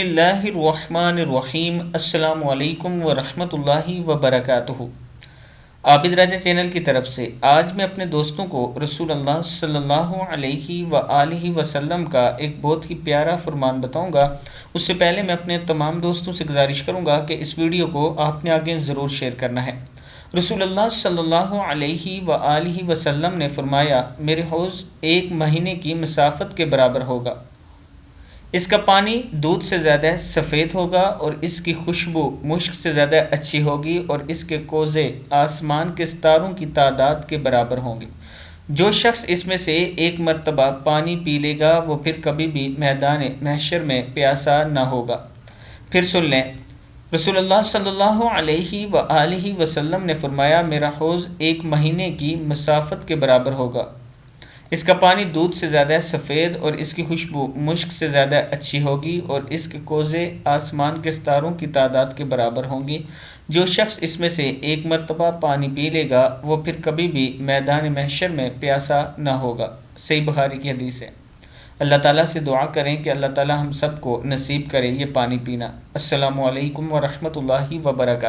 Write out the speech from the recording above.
بسم اللہ الرحمن الرحیم۔ السلام علیکم ورحمۃ اللہ وبرکاتہ۔ عابد راجہ چینل کی طرف سے آج میں اپنے دوستوں کو رسول اللہ صلی اللہ علیہ وآلہ وسلم کا ایک بہت ہی پیارا فرمان بتاؤں گا۔ اس سے پہلے میں اپنے تمام دوستوں سے گزارش کروں گا کہ اس ویڈیو کو آپ نے آگے ضرور شیئر کرنا ہے۔ رسول اللہ صلی اللہ علیہ وآلہ وسلم نے فرمایا، میرے حوض ایک مہینے کی مسافت کے برابر ہوگا۔ اس کا پانی دودھ سے زیادہ سفید ہوگا اور اس کی خوشبو مشک سے زیادہ اچھی ہوگی، اور اس کے کوزے آسمان کے ستاروں کی تعداد کے برابر ہوں گے۔ جو شخص اس میں سے ایک مرتبہ پانی پی لے گا وہ پھر کبھی بھی میدان محشر میں پیاسا نہ ہوگا۔ پھر سن لیں، رسول اللہ صلی اللہ علیہ وآلہ وسلم نے فرمایا، میرا حوض ایک مہینے کی مسافت کے برابر ہوگا۔ اس کا پانی دودھ سے زیادہ سفید اور اس کی خوشبو مشک سے زیادہ اچھی ہوگی، اور اس کے کوزے آسمان کے ستاروں کی تعداد کے برابر ہوں گی۔ جو شخص اس میں سے ایک مرتبہ پانی پی لے گا وہ پھر کبھی بھی میدان محشر میں پیاسا نہ ہوگا۔ صحیح بخاری کی حدیث ہے۔ اللہ تعالیٰ سے دعا کریں کہ اللہ تعالیٰ ہم سب کو نصیب کرے یہ پانی پینا۔ السلام علیکم ورحمۃ اللہ وبرکاتہ۔